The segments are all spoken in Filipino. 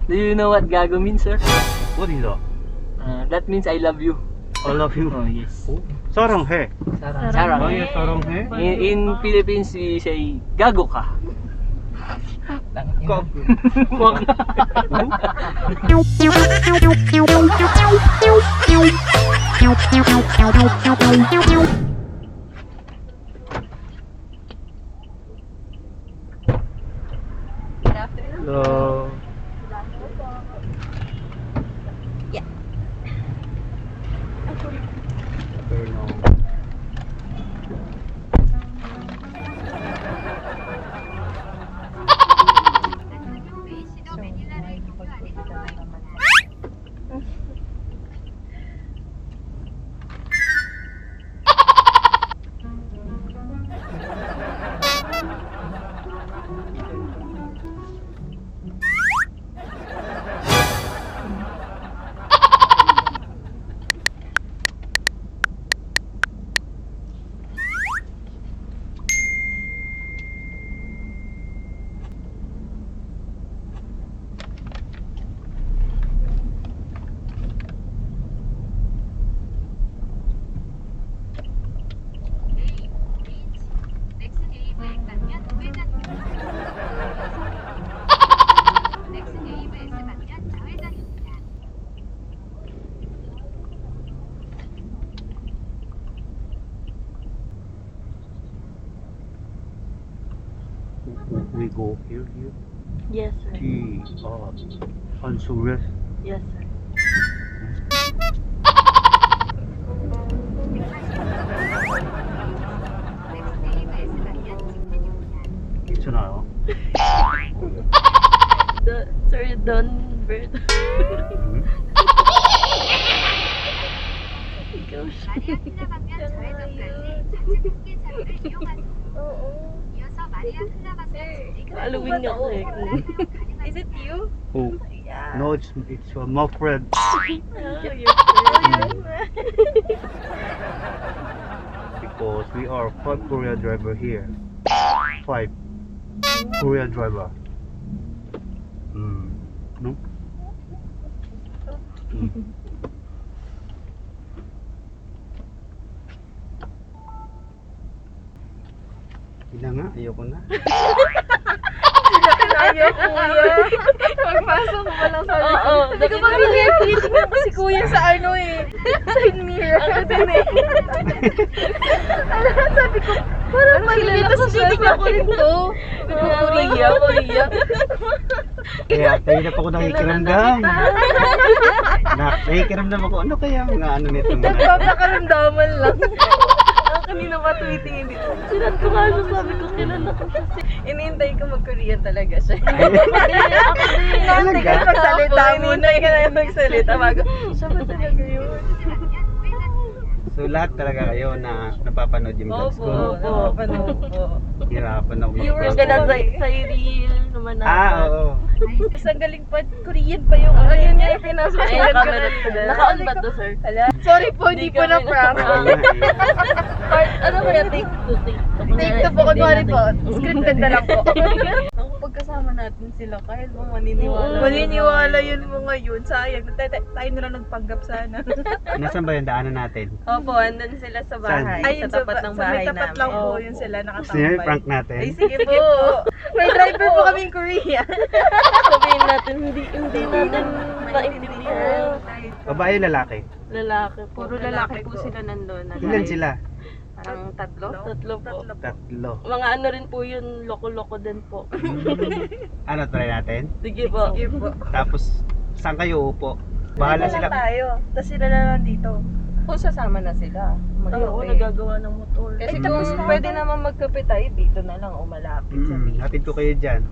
Do you know what gago means, sir? What is that? That means I love you. I love you. Oh, yes. Oh, saranghe. Sarang. Oh, yeah, saranghe. In Philippines, we say, gago ka. Ka- Wag. Hello. We go here. Yes, sir. Honduras. Yes, sir. 괜찮아요. Sir, Don Bird. Ikaw siya. 마리아 클라바면 좌회전까지 좌측 흑계 차로를 이용하세요. 이어서 마리아 클라바면 직진까지 Halloween nga ako eh. Is it you? Oh, Yeah. no, it's my friend. Because we are 5 Korea driver here. 5 Korea driver. No? Hindi nga, ayoko na. Ayaw, kuya. Magpasok mo lang sa likod. Oo. Hindi ko tinitingnan ko si kuya sa ano eh. Side mirror. Ako din eh. Sabi ko, parang maliit. Tapos titignan ko rin to. Kuya. Kaya tayo ako nakikiramdam. Nakikiramdam ako, ano kaya mga ano nito mga Nagpapakaramdaman lang. Kanina pa tumitingin dito. Sinan ko nga sabi ko, kilala ko siya. Inihintay ko mag-Korean talaga siya. Inihintay ka na magsalita muna. Inihintay ka na magsalita. Bago, siya ba talaga yun? So lahat talaga kayo na napapanood yung vlogs ko. Oo, napapanood po. Hirapan ako Viewers ka na sa reel naman na. oo. Isang galing pa, Korean pa yung ano yun yung pinasok. Naka-on ba to, sir? Sorry po, hindi po na prank. Ano ba yung take to? Take to po, kunwari po. Scripted na lang po. Ang pagkasama natin sila, kahit mo maniniwala. Maniniwala yun mo ngayon. Sayang, tayo na lang nagpanggap sana. Nasaan ba yung daanan natin? Opo, andun sila sa bahay. Saan? Sa tapat ng bahay namin. Sa tapat lang po yun sila Gusto niyo yung prank natin? Ay, sige po. May driver po kaming Korea. Sabihin natin, hindi natin maintindihan. Babae lalaki? Lalaki po. Puro lalaki po sila nandun. Ilan sila? Parang tatlo? Tatlo po. Tatlo. Mga ano rin po yun, loko-loko din po. Ano, try natin? Sige po. Sige po. Tapos, saan kayo upo? Bahala sila. tayo. Tapos sila na lang dito. Kung sasama na sila. Oo, nagagawa ng motor. Kasi kung pwede naman magkape tayo, dito na lang o malapit sa beach. Hatid ko kayo dyan.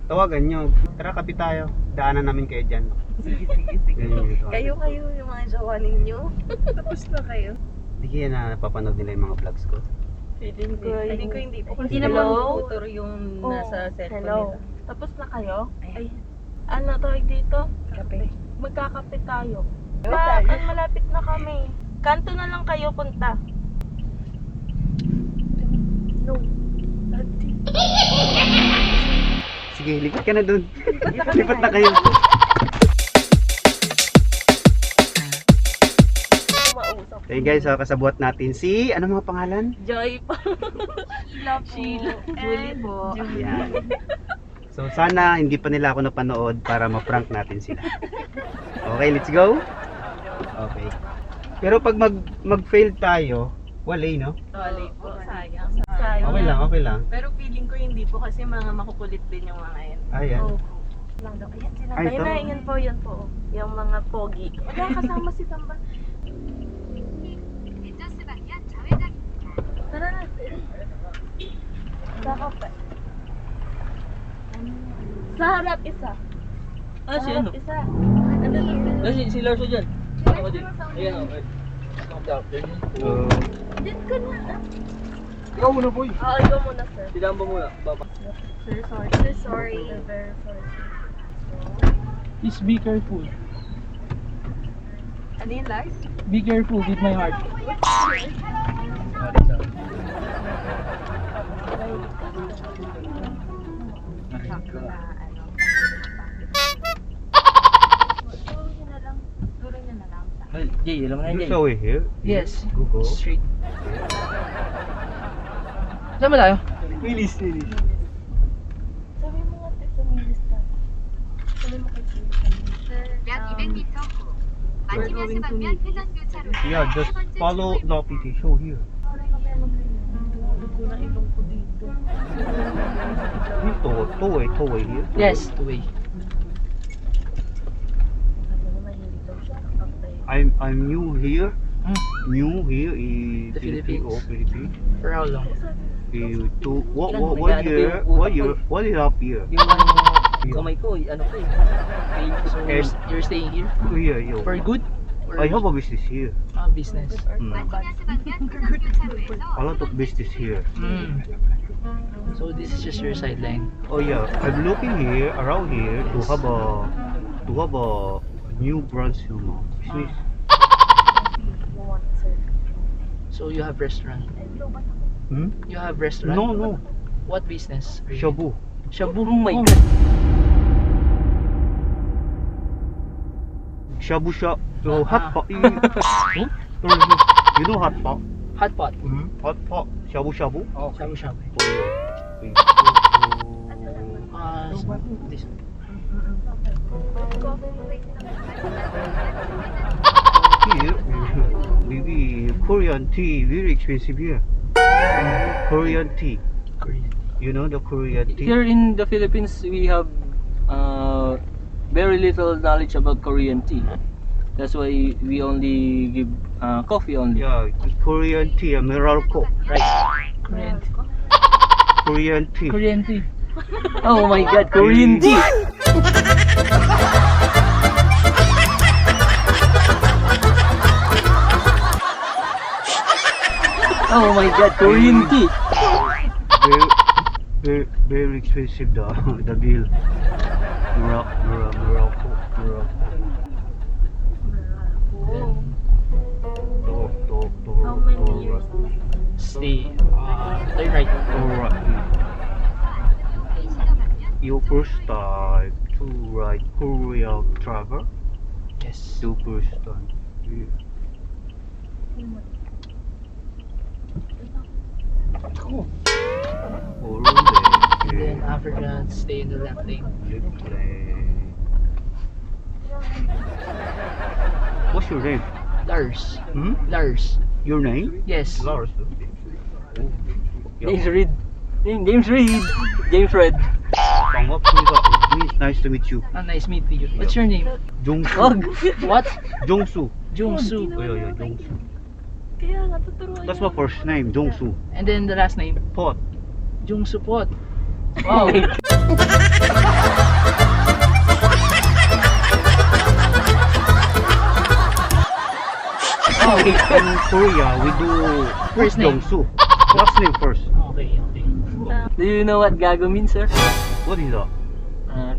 Tawagan nyo. Tara, kapit tayo. Daanan namin kayo dyan. Sige. Ganyan yung tawagan. Kayo, yung mga jowa ninyo. Tapos na kayo. Hindi kaya na napapanood nila yung mga vlogs ko. Feeling ko hindi po. Hindi naman motor yung nasa cellphone Hello. nila. Tapos na kayo? Ay. Ano tawag dito? Kape. Magkakape tayo. tayo. Malapit na kami. Kanto na lang kayo punta. No. Sige sige, lipat ka na dun. Lipat na kayo. Mausap. Okay guys, kasabuat natin si, ano mga pangalan? Joy po. Sheila po. Julie po. Yan. So sana hindi pa nila ako napanood para ma-prank natin sila. Okay, let's go. Okay. Pero pag mag-fail tayo, wala no? Wala po. Sayang. Okay lang, okay lang. Pero feeling ko hindi po kasi mga makukulit din yung mga yan. Ayan. Lang daw. Ayan, sila. Ay, ito. Ayun na, yun po, yun po. Yung mga pogi. Wala kasama si Tamba. 엔저스 방면 좌회전입니다. Tara natin. Sa kape. Sa harap isa. Ah, si ano? Isa. Ano lang? Ah, si Larso dyan. Ako din. Ayan o. Diyan ka na. Ikaw muna, boy. Oo, ikaw muna, sir. Si Dambo muna. Baba. Sir, sorry. Sir, sorry. Very sorry. Please be careful. Ano yung last? Be careful with my heart. Jay, alam mo na Is Jay. this way here? Yes. Go. Straight. Saan ba tayo? Release. Sabi mo nga, sa may lista. Sabi mo kay Sir. 약 200m 후 마티니아스 방면 회전 교차로 Yeah, just follow the PT show here. Ko na ibang ko dito. Two-way here. Yes, two-way. Sabi mo mahilig daw siya. Kaptay. I'm new here. Hmm. New here in The Philippines. Philippines. For how long? What Ilan? year? What is up here? Yung kamay ko, ano pa eh. So, you're staying here? Here. For good? Or I have a business here. business. 마티니아스 방면 회전 교차로에서 A lot of business here. Mm. So this is just your sideline. Oh yeah, I'm looking here around here to have a new branch business. So you have restaurant. Hmm? You have restaurant? No. What business? Shabu. Shabu. Oh my god. Shabu shop. So hot pot. You know hot pot? Hot pot. Hot pot. Shabu shabu. Oh, shabu shabu. This. Here, maybe Korean tea very expensive here. Korean tea. Korean. You know the Korean tea? Here in the Philippines, we have very little knowledge about Korean tea. That's why we only give coffee only. Yeah, Korean tea, mineral coke. Right. Korean tea. Korean tea. Korean tea. Oh my god, Korean tea. Oh my god, Korean tea. Very expensive the bill. Mineral coke. How many years? Stay. Turn right. Alright. You first time to ride Korea travel? Yes. You first time. Yeah. Cool. Alright. And then after that, stay in the left lane. Left lane. What's your name? Lars. Hmm? Lars. Your name? Yes. Lars. James Reed. James Reed. James Red. 반갑습니다. Means nice to meet you. Nice meeting you. What's your name? 종수. What? 종수. Jungsu. Yeah, 종수. Kaya nga, tuturuan That's my first name, 종수. And then the last name? Pot. Jungsu Pot. Wow. In Korea, we do First name. 종수. Last name first. Okay. Do you know what gago means, sir? What is that?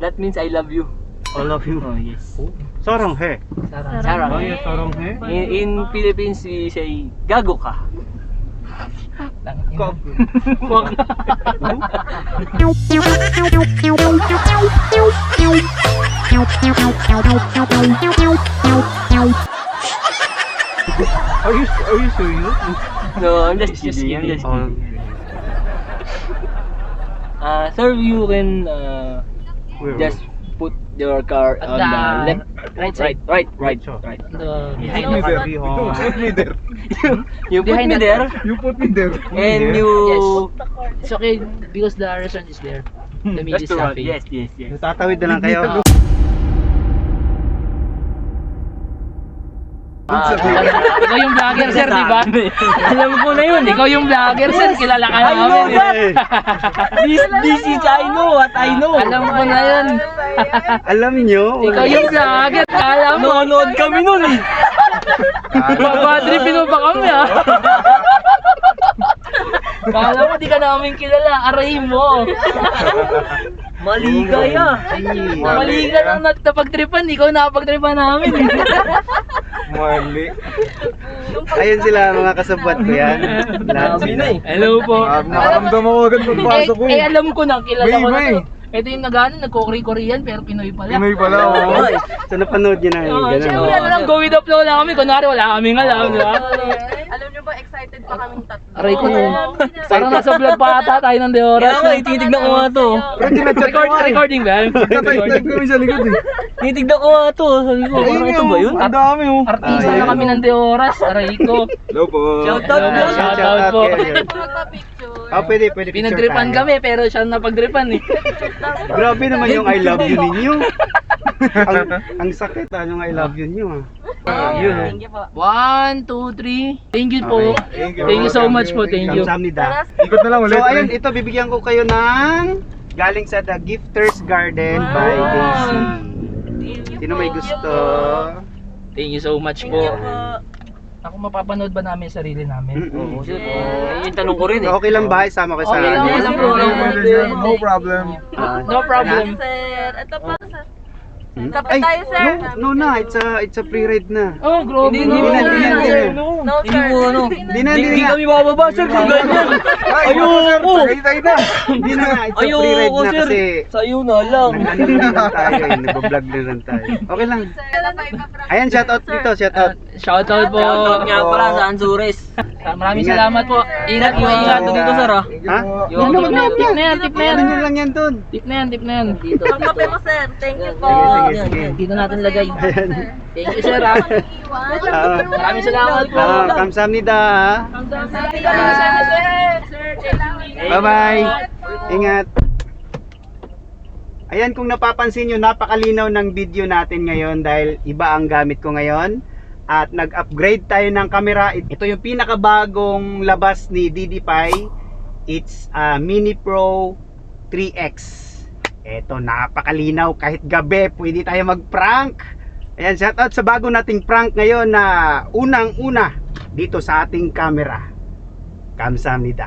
That means I love you. I love you. Oh, yes. 사랑해. Sarang. Ay, 사랑해. In Philippines, we say gago ka. Fuck. Are you serious? No, I'm just kidding. I'm just kidding. Sir, you can Where? just put your car on the left, Right side. right. Behind me there. Put me there. You put me there, You put me there. and you. It's okay because the restaurant is there. The meat is Restaurant. happy. Yes. Tatawid na lang kayo. Ikaw yung vlogger sir, di ba? Alam ko na yun. Ikaw yung vlogger sir, kilala ka I know namin. that. This is I know what I know. Alam ko na yun. Alam nyo. Ikaw yung vlogger, kala mo. Nanonood kami nun eh. Babadripin mo ba kami ha? Kala mo di ka namin kilala, aray mo. Maligaya. Mali ka lang napagtripan, ikaw napagtripan namin. Mali. Ayun sila mga kasabwat ko yan. Lahat Sabi sila. na eh. Hello po. Nakaramdam ako agad pagpasok ko Eh alam ko na, kilala ko na May. to. Ito yung nagko-Korean pero Pinoy pala. Pinoy pala oh. So napanood nyo na yung gano'n. Siyempre ano lang, go with the flow lang kami. Kunwari wala kaming alam, di ba? Alam niyo ba, excited pa kaming tatlo. Aray ko. Parang nasa vlog pa ata tayo ng Deoras. Kaya nga, tinitignan ko nga to. Recording ba? Tatay kami sa likod eh. Tinitignan ko nga to. Sabi ko, parang ito ba yun? Ang dami oh. Artista na kami ng Deoras. Aray ko. Hello po. Shoutout po. Shoutout po. Magpa-picture. Oh, pwede picture Pinagtripan tayo. kami pero siya napagtripan eh. Grabe naman yung I love you ninyo. ang sakit yung I love you nyo. Yun. Thank you po. 1, 2, 3. Thank you po. Thank you. Thank you so much po. Thank you. Kamsahamnida. Ikot na lang ulit. So ayun, ito bibigyan ko kayo ng galing sa The Gifters Garden by Daisy. Sino may gusto? Thank you so much po. Ako mapapanood ba namin yung sarili namin? Mm-mm. Kasi po, yung tanong ko rin eh. So, okay lang ba? Isama ko sa Okay lang, Yes, walang bro. problem. No problem. No problem. Sir, ito pa sir. Hmm? Kapit tayo, sir. No na, it's a free ride na. Oh, grabe. Hindi na, hindi na. No, Hindi sir. mo ano. Hindi na, Hindi hindi na. kami bababa sir kung ganyan. Ayoko. Tayo na. Hindi na, it's a free ride Ayoko na sir. kasi Sa'yo na lang. nag-ano lang tayo eh, nag-vlog na lang tayo. Okay lang. Ayan, shoutout dito, shoutout. Shoutout po. Shoutout nga pala sa Anzures. Maraming salamat po. Ingat po, ingat. Ingat dito sir ah. Ha? Yung Tip na yan, tip na yan, tip na yan. Ano nyo lang yan dun? Tip na yan, tip na yan. Dito. Pagkape mo, sir. Thank you po. Sige, sige, sige. Dito natin lagay. Ayan. Thank you sir ha. Maraming salamat po. Kamsahamnida ha. Bye-bye. Ingat. Ayan, kung napapansin nyo, napakalinaw ng video natin ngayon dahil iba ang gamit ko ngayon. At nag-upgrade tayo ng camera. Ito yung pinakabagong labas ni DD-Pi. It's Mini Pro 3X. Ito, napakalinaw. Kahit gabi, pwede tayo mag-prank. Ayan, shoutout sa bago nating prank ngayon na unang-una dito sa ating camera. Kamsahamnida.